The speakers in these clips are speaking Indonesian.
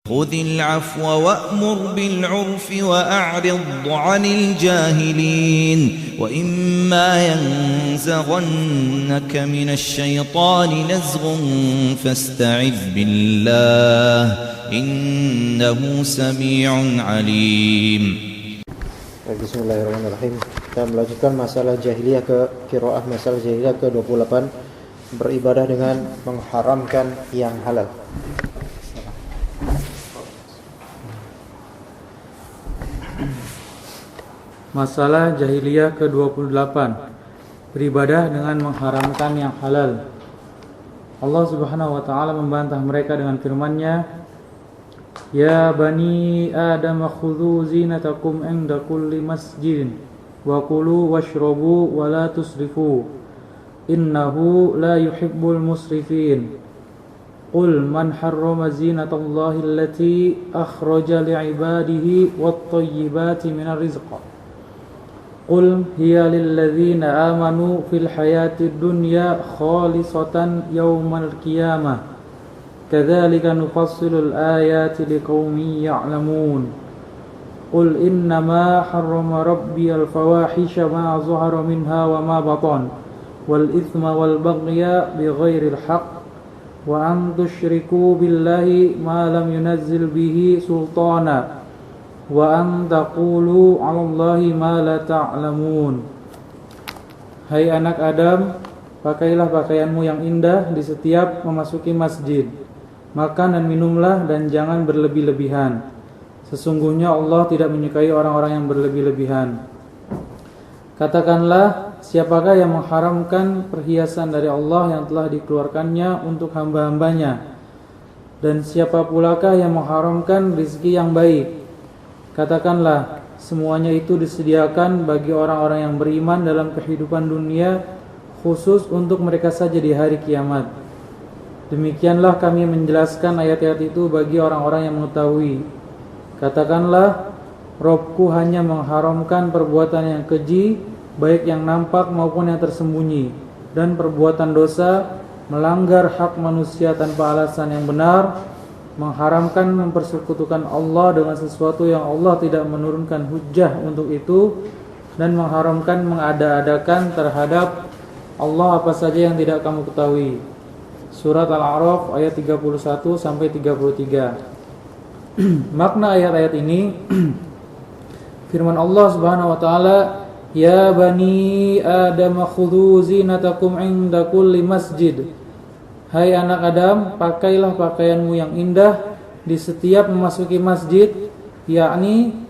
خذ العفو وأمر بالعرف وأعرض عن الجاهلين وإما ينزغنك من الشيطان نزغ فاستعذ بالله إنه سميع عليم. Bismillahirrahmanirrahim. Kita melanjutkan masalah jahiliyah qiraah masalah jahiliyah ke-28, beribadah dengan mengharamkan yang halal. Masalah jahiliyah ke-28, beribadah dengan mengharamkan yang halal. Allah Subhanahu wa taala membantah mereka dengan firman-Nya, Ya bani Adam khudhu zinatakum 'inda kulli masjidin wa kulu washrabu wa la tusrifu innahu la yuhibbul musrifin. Qul man harrama zinatallahi allati akhraja li'ibadihi wat-thayyibati minar rizq. Qul hiya lilladzina amanu fil hayatid dunya khalisatan yawmal qiyamah. Kadzalika nufassilul ayati liqaumin ya'lamun. Qul innama harrama rabbiyal fawahisha ma zahara minha wa ma batan wal itsma wal baghya bighairil haqq wa an tusyriku billahi ma lam yunazzil bihi sultana wa an taqulu 'alallahi ma la ta'lamun. Hai anak Adam, pakailah pakaianmu yang indah di setiap memasuki masjid. Makan dan minumlah dan jangan berlebih-lebihan. Sesungguhnya Allah tidak menyukai orang-orang yang berlebih-lebihan. Katakanlah, siapakah yang mengharamkan perhiasan dari Allah yang telah dikeluarkannya untuk hamba-hambanya? Dan siapa pulakah yang mengharamkan rezeki yang baik? Katakanlah, semuanya itu disediakan bagi orang-orang yang beriman dalam kehidupan dunia, khusus untuk mereka saja di hari kiamat. Demikianlah kami menjelaskan ayat-ayat itu bagi orang-orang yang mengetahui. Katakanlah, Robku hanya mengharamkan perbuatan yang keji, baik yang nampak maupun yang tersembunyi, dan perbuatan dosa, melanggar hak manusia tanpa alasan yang benar, mengharamkan mempersekutukan Allah dengan sesuatu yang Allah tidak menurunkan hujjah untuk itu, dan mengharamkan mengada-adakan terhadap Allah apa saja yang tidak kamu ketahui. Surat Al-A'raf ayat 31 sampai 33. Makna ayat-ayat ini, firman Allah Subhanahu wa taala, Ya bani Adam khudhu zinatakum 'inda kulli masjid. Hai anak Adam, pakailah pakaianmu yang indah di setiap memasuki masjid, yakni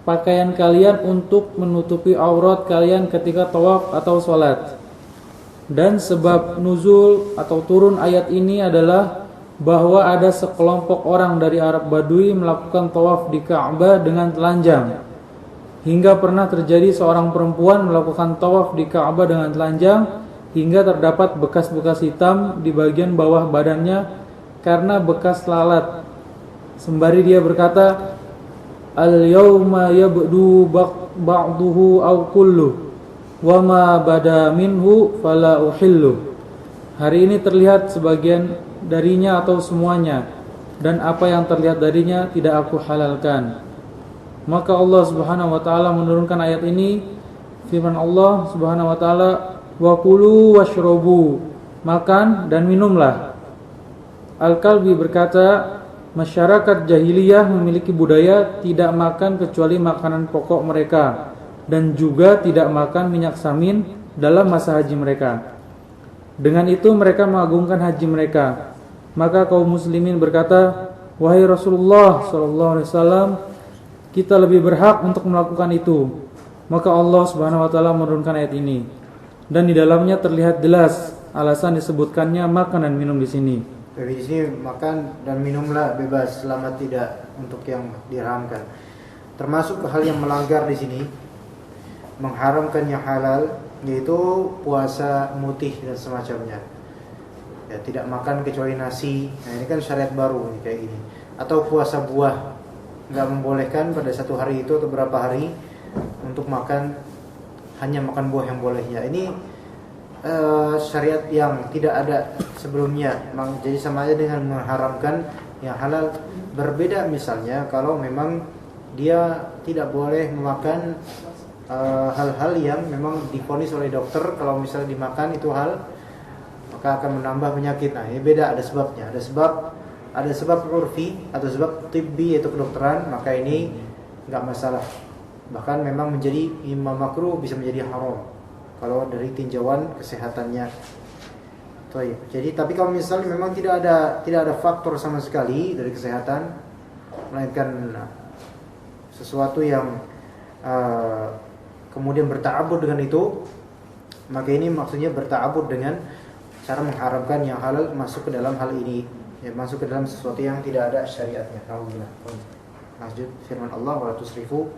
pakaian kalian untuk menutupi aurat kalian ketika tawaf atau sholat. Dan sebab nuzul atau turun ayat ini adalah bahwa ada sekelompok orang dari Arab Badui melakukan tawaf di Ka'bah dengan telanjang. Hingga pernah terjadi seorang perempuan melakukan tawaf di Ka'bah dengan telanjang, hingga terdapat bekas-bekas hitam di bagian bawah badannya karena bekas lalat. Sembari dia berkata, Al-yawma yabdu ba'duhu aw kullu wa ma bada minhu fala uhillu. Hari ini terlihat sebagian darinya atau semuanya, dan apa yang terlihat darinya tidak aku halalkan. Maka Allah Subhanahu wa taala menurunkan ayat ini, firman Allah Subhanahu wa taala, wa kulu washrabu, makan dan minumlah. Al-Kalbi berkata, masyarakat jahiliyah memiliki budaya tidak makan kecuali makanan pokok mereka, dan juga tidak makan minyak samin dalam masa haji mereka. Dengan itu mereka mengagungkan haji mereka. Maka kaum muslimin berkata, wahai Rasulullah SAW, kita lebih berhak untuk melakukan itu. Maka Allah Subhanahu wa taala menurunkan ayat ini, dan di dalamnya terlihat jelas alasan disebutkannya makan dan minum di sini. Jadi di sini makan dan minumlah bebas selama tidak untuk yang diharamkan. Termasuk hal yang melanggar di sini, mengharamkan yang halal, yaitu puasa mutih dan semacamnya. Ya, tidak makan kecuali nasi. Nah, ini kan syariat baru nih, kayak gini. Atau puasa buah, nggak membolehkan pada satu hari itu atau beberapa hari untuk makan, hanya makan buah yang boleh. Ya, ini syariat yang tidak ada sebelumnya. Jadi sama aja dengan mengharamkan Yang halal berbeda misalnya kalau memang dia tidak boleh memakan hal-hal yang memang divonis oleh dokter, kalau misalnya dimakan itu hal maka akan menambah penyakit. Nah, ini beda, ada sebabnya. Ada sebab urfi atau sebab tibbi yaitu kedokteran, maka ini enggak masalah. Bahkan memang menjadi imam makruh, bisa menjadi haram kalau dari tinjauan kesehatannya. Jadi tapi kalau misalnya memang tidak ada faktor sama sekali dari kesehatan, melainkan sesuatu yang kemudian berta'abbud dengan itu, maka ini maksudnya berta'abbud dengan cara mengharamkan yang halal masuk ke dalam hal ini, ya, masuk ke dalam sesuatu yang tidak ada syariatnya. Alhamdulillah. Lanjut firman Allah, wala tusrifu.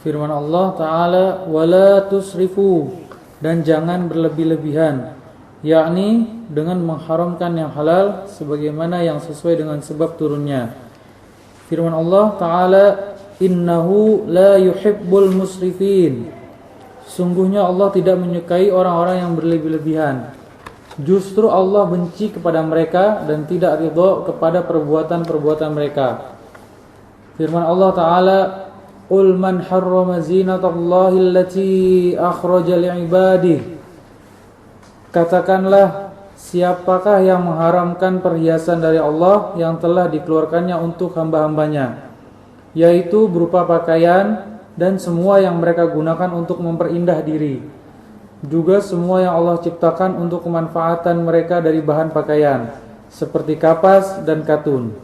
Firman Allah Ta'ala, wala tusrifu, dan jangan berlebih-lebihan, yakni dengan mengharamkan yang halal sebagaimana yang sesuai dengan sebab turunnya. Firman Allah Ta'ala, innahu la yuhibbul musrifin, sungguhnya Allah tidak menyukai orang-orang yang berlebih-lebihan. Justru Allah benci kepada mereka dan tidak ridha kepada perbuatan-perbuatan mereka. Firman Allah Ta'ala, qul man harrama zinatallahi allati akhraja li'ibadihi, katakanlah, siapakah yang mengharamkan perhiasan dari Allah yang telah dikeluarkannya untuk hamba-hambanya, yaitu berupa pakaian dan semua yang mereka gunakan untuk memperindah diri, juga semua yang Allah ciptakan untuk kemanfaatan mereka dari bahan pakaian, seperti kapas dan katun.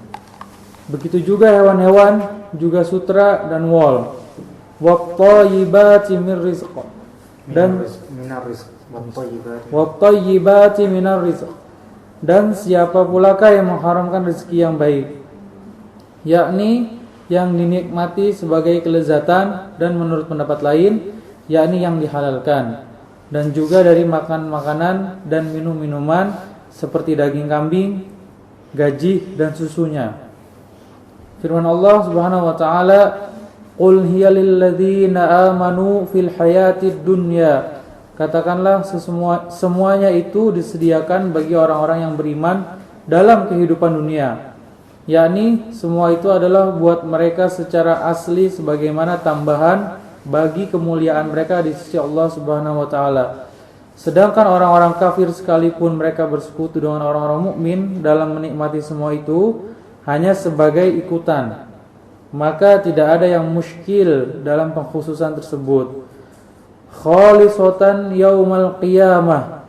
Begitu juga hewan-hewan, juga sutra dan wol. Wat-thayyibati min rizq, dan wat-thayyibati minar rizq, dan siapa pulakah yang mengharamkan rezeki yang baik, yakni yang dinikmati sebagai kelezatan, dan menurut pendapat lain yakni yang dihalalkan, dan juga dari makan-makanan dan minum-minuman seperti daging kambing, gaji dan susunya. Firman Allah Subhanahu wa taala, qul hiya lil ladzina amanu fil hayatid dunya, katakanlah semuanya itu disediakan bagi orang-orang yang beriman dalam kehidupan dunia, yakni semua itu adalah buat mereka secara asli sebagaimana tambahan bagi kemuliaan mereka di sisi Allah Subhanahu wa taala. Sedangkan orang-orang kafir sekalipun mereka bersekutu dengan orang-orang mukmin dalam menikmati semua itu hanya sebagai ikutan, maka tidak ada yang muskil dalam pengkhususan tersebut. Khalisatan yaumal qiyamah,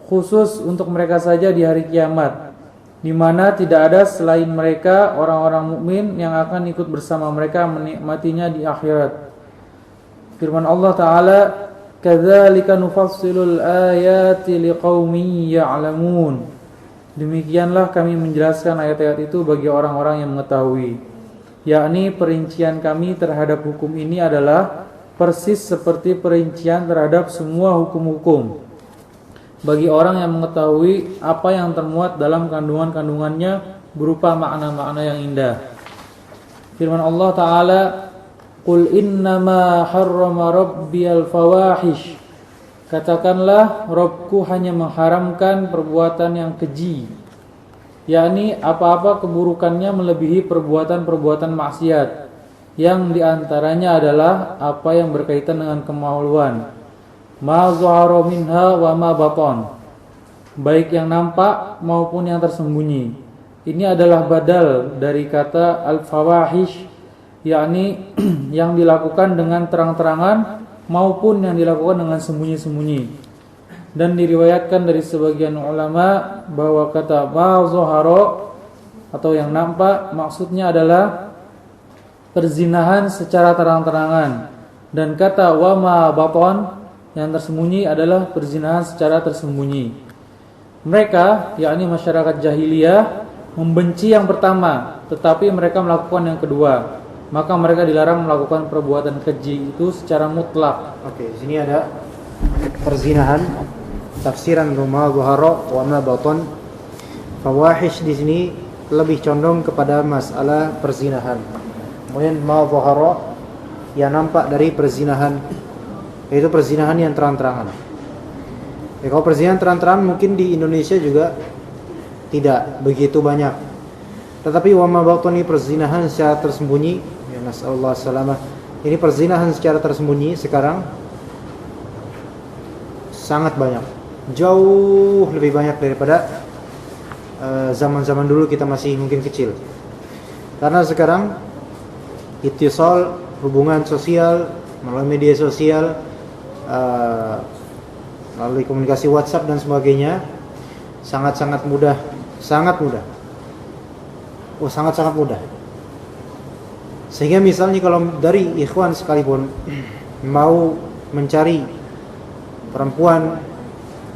khusus untuk mereka saja di hari kiamat, di mana tidak ada selain mereka orang-orang mukmin yang akan ikut bersama mereka menikmatinya di akhirat. Firman Allah Ta'ala, kadzalika nufassilul ayati liqaumin ya'lamun, demikianlah kami menjelaskan ayat-ayat itu bagi orang-orang yang mengetahui, yakni perincian kami terhadap hukum ini adalah persis seperti perincian terhadap semua hukum-hukum bagi orang yang mengetahui apa yang termuat dalam kandungan-kandungannya berupa makna-makna yang indah. Firman Allah Ta'ala, qul innama harrama rabbiyal fawahish, katakanlah Rabbku hanya mengharamkan perbuatan yang keji, yakni apa-apa keburukannya melebihi perbuatan-perbuatan maksiat, yang diantaranya adalah apa yang berkaitan dengan kemaluan, ma zahara minha wa ma baton, baik yang nampak maupun yang tersembunyi. Ini adalah badal dari kata al-fawahish, yakni yang dilakukan dengan terang-terangan maupun yang dilakukan dengan sembunyi-sembunyi. Dan diriwayatkan dari sebagian ulama bahwa kata ma zahara atau yang nampak maksudnya adalah perzinahan secara terang-terangan, dan kata wa ma baton yang tersembunyi adalah perzinahan secara tersembunyi. Mereka, yakni masyarakat jahiliyah, membenci yang pertama, tetapi mereka melakukan yang kedua, maka mereka dilarang melakukan perbuatan keji itu secara mutlak. Oke, di sini ada perzinahan, tafsiran ma zahara wa ma baton. Fawahish di sini lebih condong kepada masalah perzinahan. Kemudian ma zahara yang nampak dari perzinahan, yaitu perzinahan yang terang-terangan. Ya, kalau perzinahan terang-terangan mungkin di Indonesia juga tidak begitu banyak. Tetapi wa ma batani, perzinahan secara tersembunyi, ya nasallallahu salamah. Ini perzinahan secara tersembunyi sekarang sangat banyak. Jauh lebih banyak daripada zaman-zaman dulu kita masih mungkin kecil. Karena sekarang ittisal, hubungan sosial melalui media sosial, melalui komunikasi WhatsApp dan sebagainya sangat-sangat mudah, sangat mudah. Sangat-sangat mudah. Sehingga misalnya kalau dari ikhwan sekalipun mau mencari perempuan,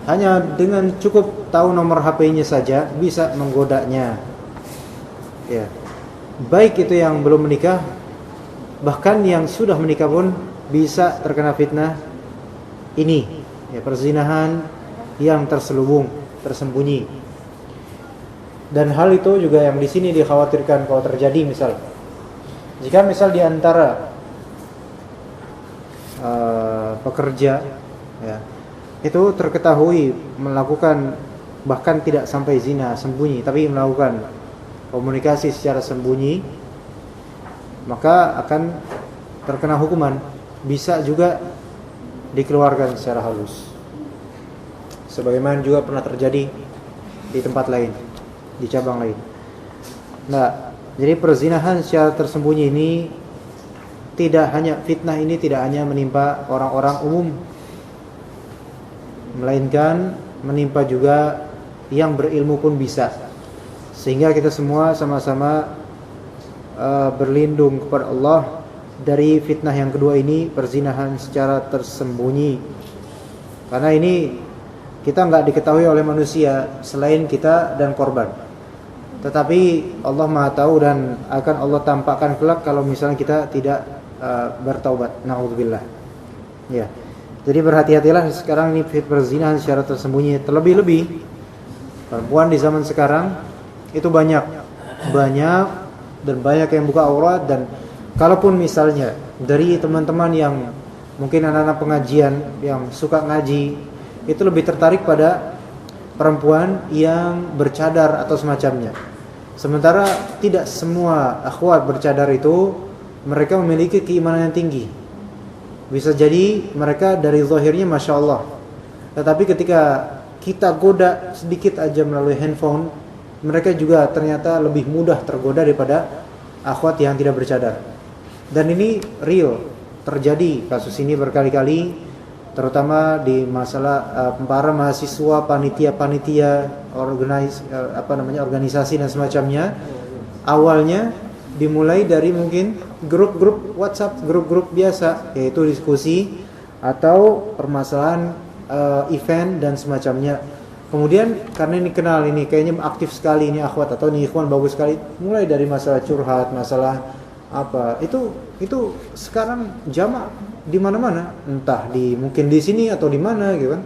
hanya dengan cukup tahu nomor HP-nya saja bisa menggodanya. Ya. Baik itu yang belum menikah, bahkan yang sudah menikah pun bisa terkena fitnah ini, ya, perzinahan yang terselubung, tersembunyi. Dan hal itu juga yang di sini dikhawatirkan kalau terjadi, misal jika misal di antara pekerja, ya, itu terketahui melakukan, bahkan tidak sampai zina sembunyi, tapi melakukan komunikasi secara sembunyi, maka akan terkena hukuman. Bisa juga dikeluarkan secara halus, sebagaimana juga pernah terjadi di tempat lain, di cabang lain. Nah, jadi perzinahan secara tersembunyi ini tidak hanya, fitnah ini tidak hanya menimpa orang-orang umum, melainkan menimpa juga yang berilmu pun bisa. Sehingga kita semua sama-sama berlindung kepada Allah dari fitnah yang kedua ini, perzinahan secara tersembunyi. Karena ini kita enggak diketahui oleh manusia selain kita dan korban. Tetapi Allah Maha tahu dan akan Allah tampakkan kelak kalau misalnya kita tidak bertaubat. Na'udzubillah. Ya. Jadi berhati-hatilah sekarang ini perzinahan secara tersembunyi. Terlebih-lebih perempuan di zaman sekarang itu banyak dan banyak yang buka aurat. Dan kalaupun misalnya dari teman-teman yang mungkin anak-anak pengajian yang suka ngaji, itu lebih tertarik pada perempuan yang bercadar atau semacamnya. Sementara tidak semua akhwat bercadar itu mereka memiliki keimanan yang tinggi. Bisa jadi mereka dari zahirnya Masya Allah, tetapi ketika kita goda sedikit aja melalui handphone, mereka juga ternyata lebih mudah tergoda daripada akhwat yang tidak bercadar. Dan ini real, terjadi kasus ini berkali-kali, terutama di masalah para mahasiswa, panitia-panitia, organisasi dan semacamnya. Awalnya dimulai dari mungkin grup-grup WhatsApp, grup-grup biasa, yaitu diskusi atau permasalahan event dan semacamnya. Kemudian karena ini kenal, ini kayaknya aktif sekali, ini akhwat atau ini ikhwan bagus sekali, mulai dari masalah curhat, masalah apa, itu sekarang jamak di mana-mana, entah mungkin di sini atau di mana gitu kan,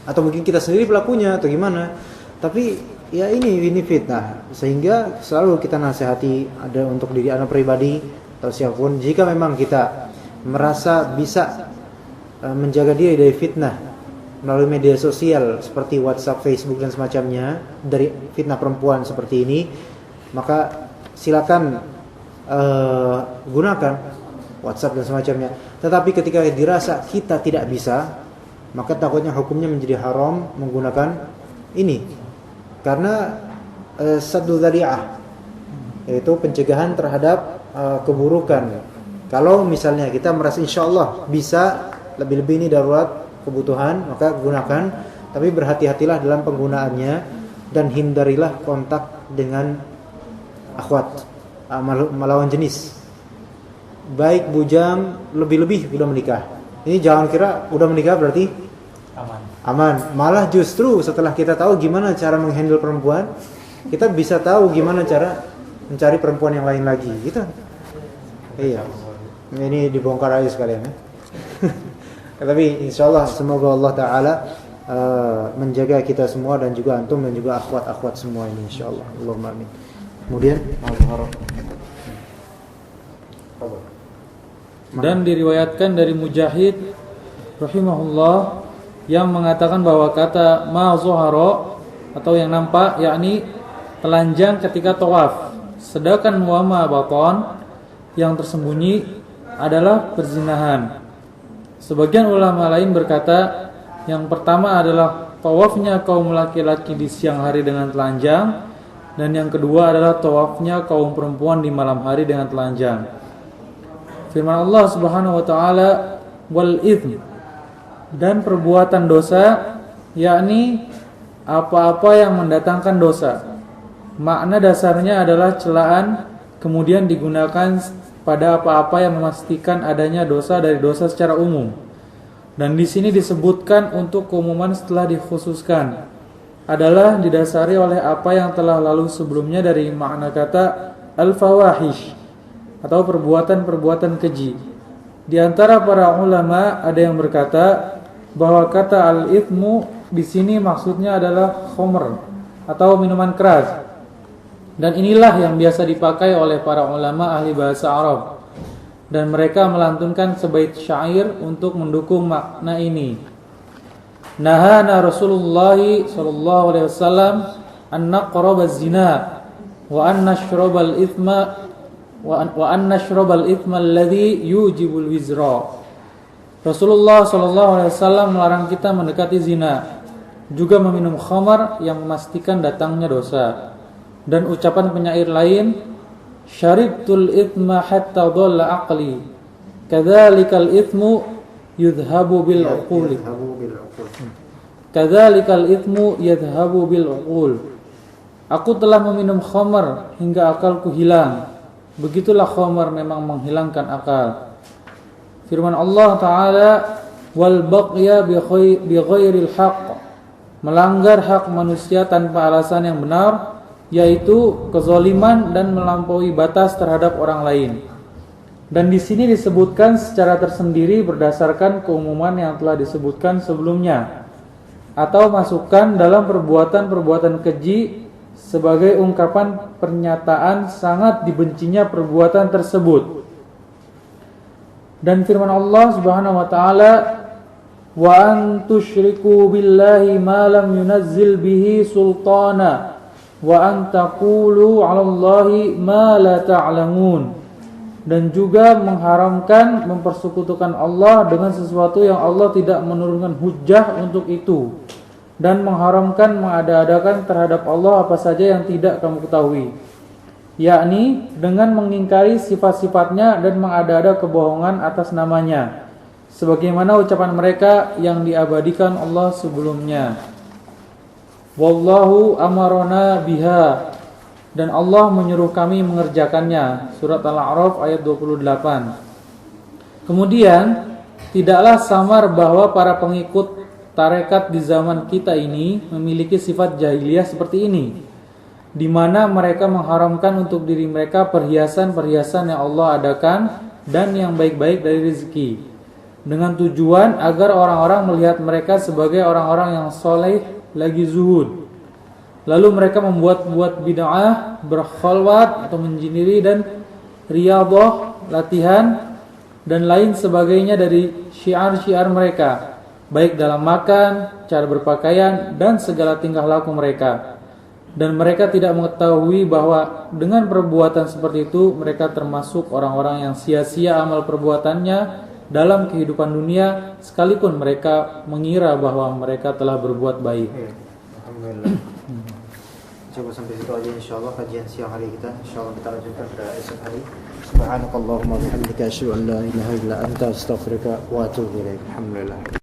atau mungkin kita sendiri pelakunya atau gimana. Tapi ya ini fitnah, sehingga selalu kita nasihati ada untuk diri anak pribadi atau siapapun, jika memang kita merasa bisa menjaga diri dari fitnah melalui media sosial seperti WhatsApp, Facebook dan semacamnya, dari fitnah perempuan seperti ini, maka silakan gunakan WhatsApp dan semacamnya. Tetapi ketika dirasa kita tidak bisa, maka takutnya hukumnya menjadi haram menggunakan ini, karena saddu dzari'ah, yaitu pencegahan terhadap keburukan. Kalau misalnya kita merasa insyaallah bisa, lebih-lebih ini darurat kebutuhan, maka gunakan. Tapi berhati-hatilah dalam penggunaannya dan hindarilah kontak dengan akhwat, melawan jenis, baik bujang, lebih-lebih udah menikah. Ini jangan kira udah menikah berarti aman. Malah justru setelah kita tahu gimana cara menghandle perempuan, kita bisa tahu gimana cara mencari perempuan yang lain lagi, gitu. Iya. Ini dibongkar aja sekalian ya. Tapi insyaallah semoga Allah Ta'ala menjaga kita semua dan juga antum dan juga akhwat-akhwat semua ini insyaallah. Allahumma amin. Kemudian dan diriwayatkan dari Mujahid rahimahullah yang mengatakan bahwa kata ma zuhara atau yang nampak, yakni telanjang ketika tawaf. Sedangkan wa ma baton, yang tersembunyi adalah perzinahan. Sebagian ulama lain berkata, yang pertama adalah tawafnya kaum laki-laki di siang hari dengan telanjang, dan yang kedua adalah tawafnya kaum perempuan di malam hari dengan telanjang. Firman Allah Subhanahu wa taala, wal itsm, dan perbuatan dosa, yakni apa-apa yang mendatangkan dosa. Makna dasarnya adalah celaan, kemudian digunakan pada apa-apa yang memastikan adanya dosa dari dosa secara umum. Dan di sini disebutkan untuk keumuman setelah dikhususkan adalah didasari oleh apa yang telah lalu sebelumnya dari makna kata al-fawahish atau perbuatan-perbuatan keji. Di antara para ulama ada yang berkata bahwa kata al-ithmu di sini maksudnya adalah khamr atau minuman keras. Dan inilah yang biasa dipakai oleh para ulama ahli bahasa Arab. Dan mereka melantunkan sebait syair untuk mendukung makna ini. Nahana Rasulullah sallallahu alaihi wasallam an naqraba az-zina wa an nashraba al-ithma wa an nashraba al-ithma alladhi yujibul wizra. Rasulullah sallallahu alaihi wasallam melarang kita mendekati zina, juga meminum khamar yang memastikan datangnya dosa. Dan ucapan penyair lain, syaribtul ithma hatta dhalla aqli, kadzalikal ithmu yudhabu bil uqul. Kadzalikal ithmu yadhhabu bil uqul. Aku telah meminum khamar hingga akalku hilang. Begitulah khamar memang menghilangkan akal. Firman Allah Ta'ala, wal baghya bi ghairil haqq, melanggar hak manusia tanpa alasan yang benar, yaitu kezaliman dan melampaui batas terhadap orang lain. Dan di sini disebutkan secara tersendiri berdasarkan keumuman yang telah disebutkan sebelumnya, atau masukkan dalam perbuatan-perbuatan keji sebagai ungkapan pernyataan sangat dibencinya perbuatan tersebut. Dan firman Allah Subhanahu wa taala, wa an tusyriku billahi ma lam yunazzil bihi sultana wa an taqulu 'alallahi ma la ta'lamun. Dan juga mengharamkan mempersekutukan Allah dengan sesuatu yang Allah tidak menurunkan hujjah untuk itu, dan mengharamkan mengada-adakan terhadap Allah apa saja yang tidak kamu ketahui, yakni dengan mengingkari sifat-sifatnya dan mengada-ada kebohongan atas namanya, sebagaimana ucapan mereka yang diabadikan Allah sebelumnya. Wallahu amarona biha, dan Allah menyuruh kami mengerjakannya. Surat Al-A'raf ayat 28. Kemudian tidaklah samar bahwa para pengikut tarekat di zaman kita ini memiliki sifat jahiliyah seperti ini, di mana mereka mengharamkan untuk diri mereka perhiasan-perhiasan yang Allah adakan dan yang baik-baik dari rezeki, dengan tujuan agar orang-orang melihat mereka sebagai orang-orang yang soleh lagi zuhud. Lalu mereka membuat bid'ah, berkhalwat atau menjiniri, dan riyadhah, latihan, dan lain sebagainya dari syiar-syiar mereka, baik dalam makan, cara berpakaian, dan segala tingkah laku mereka. Dan mereka tidak mengetahui bahwa dengan perbuatan seperti itu mereka termasuk orang-orang yang sia-sia amal perbuatannya dalam kehidupan dunia, sekalipun mereka mengira bahwa mereka telah berbuat baik. Alhamdulillah. Coba sampai situ aja insyaallah kajian siang hari kita. Insyaallah kita lanjutkan pada esok hari. Subhanakallahumma wa bihamdika asyhadu an la ilaha illa anta astaghfiruka wa atubu ilaik. Alhamdulillah.